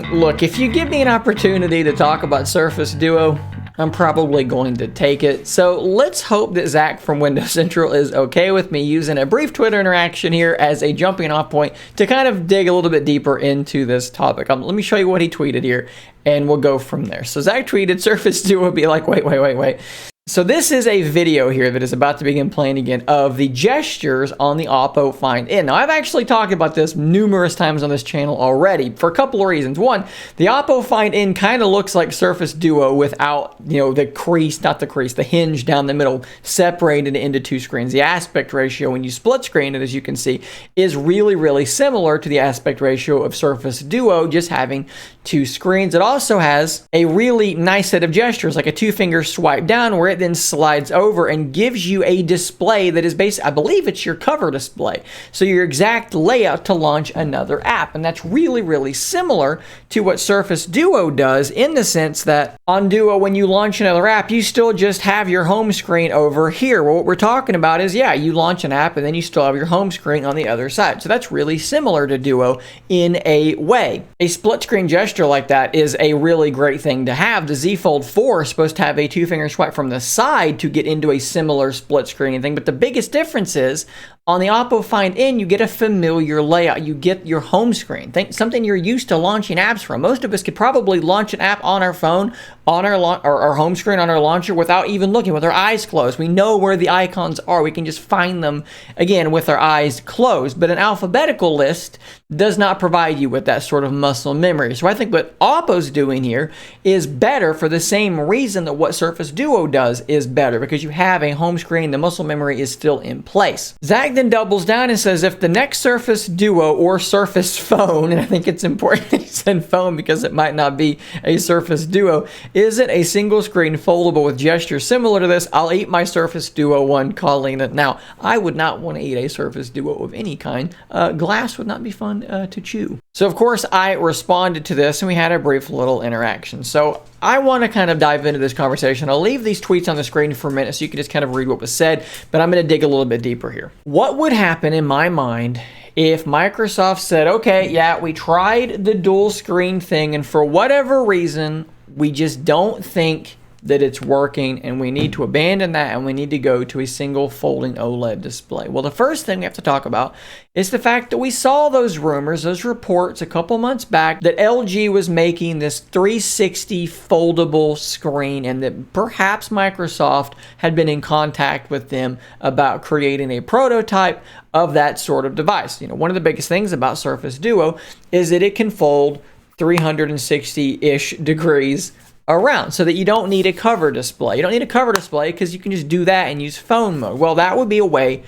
Look, if you give me an opportunity to talk about Surface Duo, I'm probably going to take it. So let's hope that Zach from Windows Central is okay with me using a brief Twitter interaction here as a jumping off point to kind of dig a little bit deeper into this topic. Let me show you what he tweeted here, and we'll go from there. So Zach tweeted, Surface Duo would be like, wait. So this is a video here that is about to begin playing again of the gestures on the Oppo Find N. Now, I've actually talked about this numerous times on this channel already for a couple of reasons. One, the Oppo Find N kind of looks like Surface Duo without, the hinge down the middle separated into two screens. The aspect ratio when you split screen it, as you can see, is really, really similar to the aspect ratio of Surface Duo, just having two screens. It also has a really nice set of gestures, like a two-finger swipe down where it then slides over and gives you a display that is basically, I believe it's your cover display. So your exact layout to launch another app. And that's really, really similar to what Surface Duo does in the sense that on Duo, when you launch another app, you still just have your home screen over here. Well, what we're talking about is, yeah, you launch an app and then you still have your home screen on the other side. So that's really similar to Duo in a way. A split screen gesture like that is a really great thing to have. The Z Fold 4 is supposed to have a two-finger swipe from the side to get into a similar split screen thing, but the biggest difference is on the Oppo Find N, you get a familiar layout. You get your home screen, something you're used to launching apps from. Most of us could probably launch an app on our phone, on our home screen, on our launcher without even looking, with our eyes closed. We know where the icons are. We can just find them, again, with our eyes closed. But an alphabetical list does not provide you with that sort of muscle memory. So I think what Oppo's doing here is better for the same reason that what Surface Duo does is better, because you have a home screen, the muscle memory is still in place. Zach then doubles down and says, if the next Surface Duo or Surface Phone, and I think it's important that he said phone because it might not be a Surface Duo, isn't a single screen foldable with gestures similar to this, I'll eat my Surface Duo one, calling it. Now, I would not want to eat a Surface Duo of any kind. Glass would not be fun to chew. So, of course, I responded to this and we had a brief little interaction. So, I want to kind of dive into this conversation. I'll leave these tweets on the screen for a minute so you can just kind of read what was said, but I'm going to dig a little bit deeper here. What would happen in my mind if Microsoft said, okay, yeah, we tried the dual screen thing, and for whatever reason, we just don't think that it's working, and we need to abandon that, and we need to go to a single folding OLED display? Well, the first thing we have to talk about is the fact that we saw those rumors, those reports a couple months back that LG was making this 360 foldable screen, and that perhaps Microsoft had been in contact with them about creating a prototype of that sort of device. You know, one of the biggest things about Surface Duo is that it can fold 360-ish degrees around, so that you don't need a cover display. You don't need a cover display because you can just do that and use phone mode. Well, that would be a way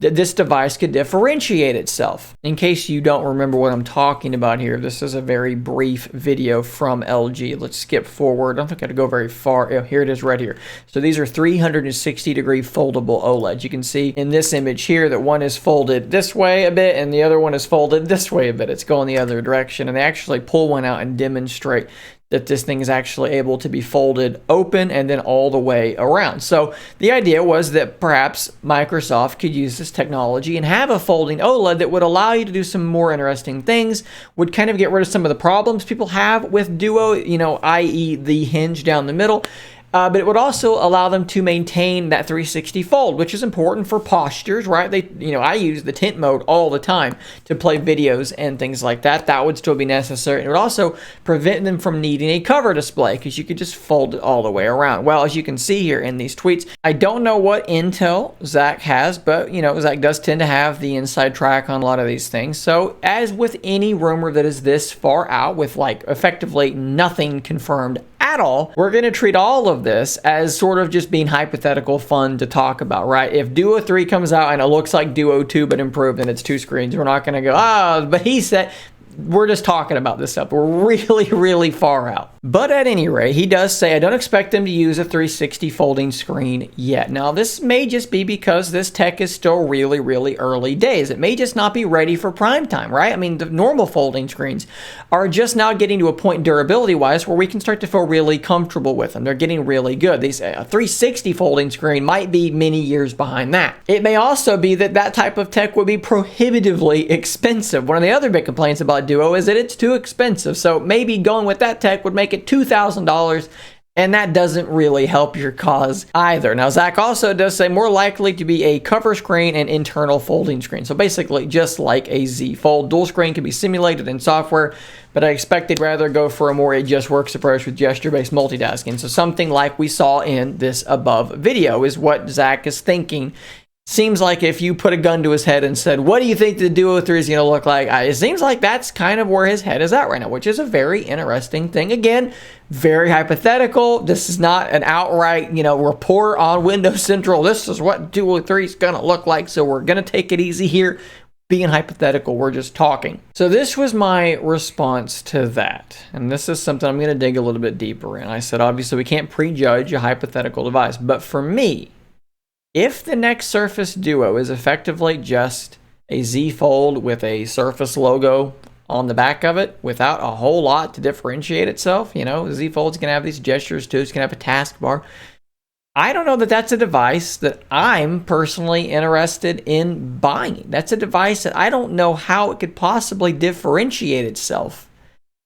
that this device could differentiate itself. In case you don't remember what I'm talking about here, this is a very brief video from LG. Let's skip forward. I don't think I have to go very far. Oh, here it is right here. So these are 360-degree foldable OLEDs. You can see in this image here that one is folded this way a bit and the other one is folded this way a bit. It's going the other direction, and they actually pull one out and demonstrate that this thing is actually able to be folded open and then all the way around. So the idea was that perhaps Microsoft could use this technology and have a folding OLED that would allow you to do some more interesting things, would kind of get rid of some of the problems people have with Duo, i.e. the hinge down the middle. But it would also allow them to maintain that 360 fold, which is important for postures, right? I use the tint mode all the time to play videos and things like that. That would still be necessary. It would also prevent them from needing a cover display because you could just fold it all the way around. Well, as you can see here in these tweets, I don't know what intel Zach has, but Zach does tend to have the inside track on a lot of these things. So as with any rumor that is this far out with effectively nothing confirmed at all, we're going to treat all of this as sort of just being hypothetical fun to talk about, right? If Duo 3 comes out and it looks like Duo 2 but improved and it's two screens, we're not going to go, but he said, we're just talking about this stuff. We're really, really far out. But at any rate, he does say, I don't expect them to use a 360 folding screen yet. Now, this may just be because this tech is still really, really early days. It may just not be ready for prime time, right? I mean, the normal folding screens are just now getting to a point durability-wise where we can start to feel really comfortable with them. They're getting really good. A 360 folding screen might be many years behind that. It may also be that that type of tech would be prohibitively expensive. One of the other big complaints about about Duo is that it's too expensive. So maybe going with that tech would make it $2,000. And that doesn't really help your cause either. Now, Zach also does say more likely to be a cover screen and internal folding screen. So basically, just like a Z Fold, dual screen can be simulated in software, but I expect they'd rather go for a more it just works approach with gesture-based multitasking. So something like we saw in this above video is what Zach is thinking. Seems like if you put a gun to his head and said, what do you think the Duo 3 is going to look like? It seems like that's kind of where his head is at right now, which is a very interesting thing. Again, very hypothetical. This is not an outright, report on Windows Central. This is what Duo 3 is going to look like. So we're going to take it easy here. Being hypothetical, we're just talking. So this was my response to that. And this is something I'm going to dig a little bit deeper in. I said, obviously, we can't prejudge a hypothetical device. But for me, if the next Surface Duo is effectively just a Z Fold with a Surface logo on the back of it without a whole lot to differentiate itself, Z Fold's going to have these gestures too, it's going to have a taskbar. I don't know that that's a device that I'm personally interested in buying. That's a device that I don't know how it could possibly differentiate itself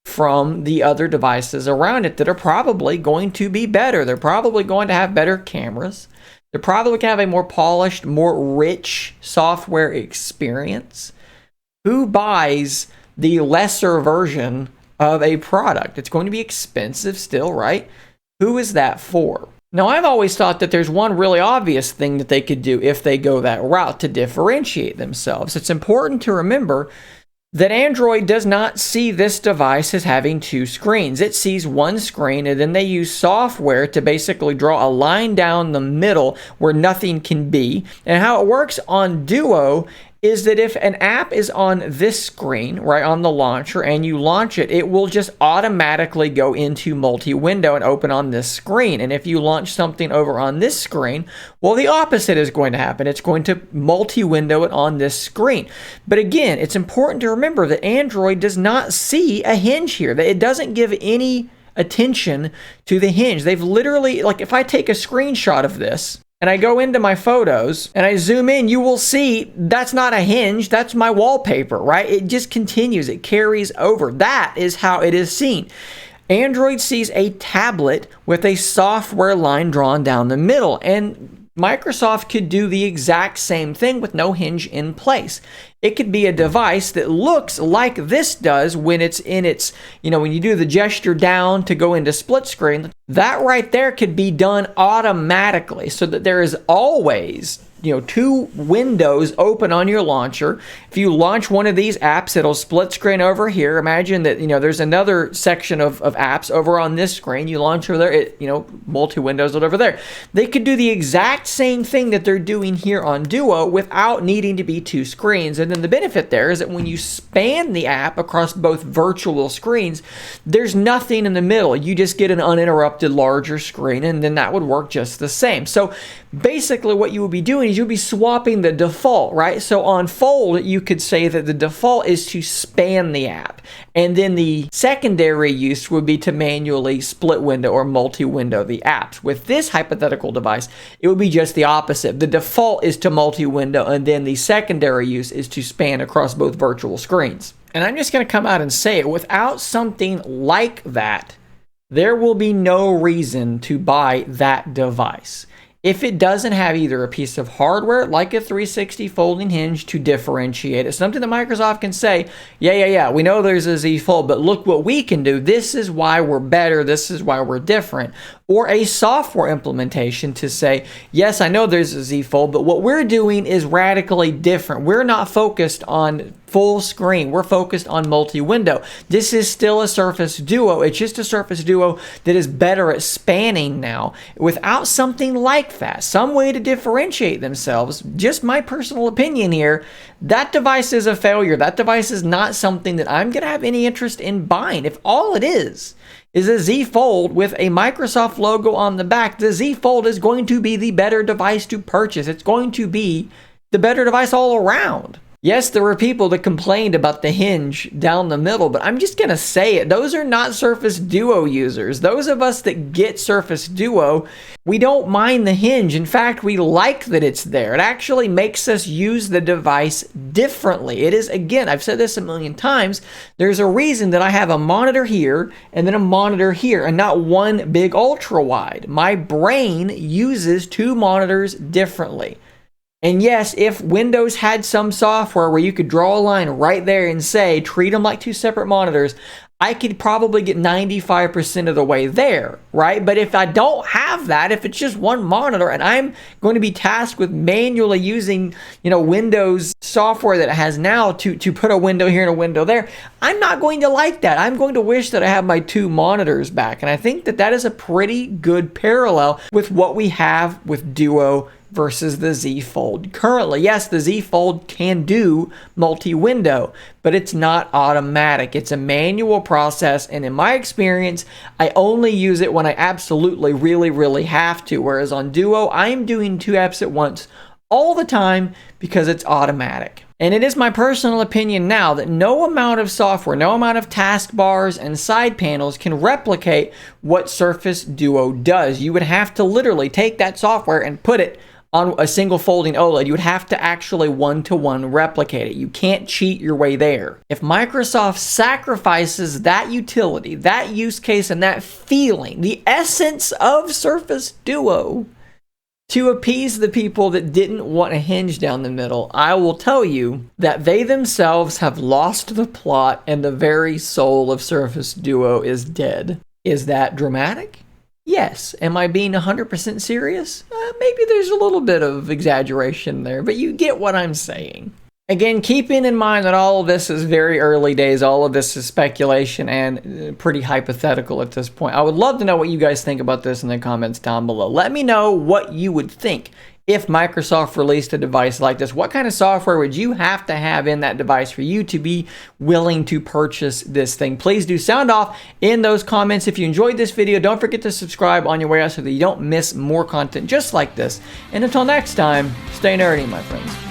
from the other devices around it that are probably going to be better. They're probably going to have better cameras. They're probably going to have a more polished, more rich software experience. Who buys the lesser version of a product? It's going to be expensive still, right? Who is that for? Now, I've always thought that there's one really obvious thing that they could do if they go that route to differentiate themselves. It's important to remember that Android does not see this device as having two screens. It sees one screen, and then they use software to basically draw a line down the middle where nothing can be. And how it works on Duo is that if an app is on this screen, right, on the launcher, and you launch it, it will just automatically go into multi-window and open on this screen. And if you launch something over on this screen, well, the opposite is going to happen. It's going to multi-window it on this screen. But again, it's important to remember that Android does not see a hinge here. It doesn't give any attention to the hinge. They've literally, like if I take a screenshot of this, and I go into my photos and I zoom in, you will see that's not a hinge, that's my wallpaper, right? It just continues, it carries over. That is how it is seen. Android sees a tablet with a software line drawn down the middle, and Microsoft could do the exact same thing with no hinge in place. It could be a device that looks like this does when it's in its, when you do the gesture down to go into split screen, that right there could be done automatically so that there is always, two windows open on your launcher. If you launch one of these apps, it'll split screen over here. Imagine that, there's another section of apps over on this screen. You launch over there, it, multi-windows over there. They could do the exact same thing that they're doing here on Duo without needing to be two screens. And then the benefit there is that when you span the app across both virtual screens, there's nothing in the middle. You just get an uninterrupted larger screen, and then that would work just the same. So basically what you would be doing is you'll be swapping the default, right? So on Fold, you could say that the default is to span the app. And then the secondary use would be to manually split window or multi-window the apps. With this hypothetical device, it would be just the opposite. The default is to multi-window, and then the secondary use is to span across both virtual screens. And I'm just going to come out and say it, without something like that, there will be no reason to buy that device. If it doesn't have either a piece of hardware like a 360 folding hinge to differentiate it, something that Microsoft can say, yeah, we know there's a Z Fold, but look what we can do. This is why we're better. This is why we're different. Or a software implementation to say, yes, I know there's a Z Fold, but what we're doing is radically different. We're not focused on full screen. We're focused on multi-window. This is still a Surface Duo. It's just a Surface Duo that is better at spanning now. Without something like that, some way to differentiate themselves, just my personal opinion here, that device is a failure. That device is not something that I'm going to have any interest in buying. If all it is a Z Fold with a Microsoft logo on the back, the Z Fold is going to be the better device to purchase. It's going to be the better device all around. Yes, there were people that complained about the hinge down the middle, but I'm just going to say it. Those are not Surface Duo users. Those of us that get Surface Duo, we don't mind the hinge. In fact, we like that it's there. It actually makes us use the device differently. It is, again, I've said this a million times, there's a reason that I have a monitor here and then a monitor here and not one big ultra wide. My brain uses two monitors differently. And yes, if Windows had some software where you could draw a line right there and say, treat them like two separate monitors, I could probably get 95% of the way there, right? But if I don't have that, if it's just one monitor and I'm going to be tasked with manually using, Windows software that it has now to put a window here and a window there, I'm not going to like that. I'm going to wish that I have my two monitors back. And I think that that is a pretty good parallel with what we have with Duo versus the Z Fold currently. Yes, the Z Fold can do multi-window, but it's not automatic. It's a manual process, and in my experience, I only use it when I absolutely really have to, whereas on Duo, I'm doing two apps at once all the time because it's automatic. And it is my personal opinion now that no amount of software, no amount of taskbars and side panels can replicate what Surface Duo does. You would have to literally take that software and put it on a single folding OLED. You would have to actually one-to-one replicate it. You can't cheat your way there. If Microsoft sacrifices that utility, that use case, and that feeling, the essence of Surface Duo, to appease the people that didn't want a hinge down the middle, I will tell you that they themselves have lost the plot and the very soul of Surface Duo is dead. Is that dramatic? Yes. Am I being 100% serious? Maybe there's a little bit of exaggeration there, but you get what I'm saying. Again, keeping in mind that all of this is very early days, all of this is speculation and pretty hypothetical at this point. I would love to know what you guys think about this in the comments down below. Let me know what you would think if Microsoft released a device like this. What kind of software would you have to have in that device for you to be willing to purchase this thing? Please do sound off in those comments. If you enjoyed this video, don't forget to subscribe on your way out so that you don't miss more content just like this. And until next time, stay nerdy, my friends.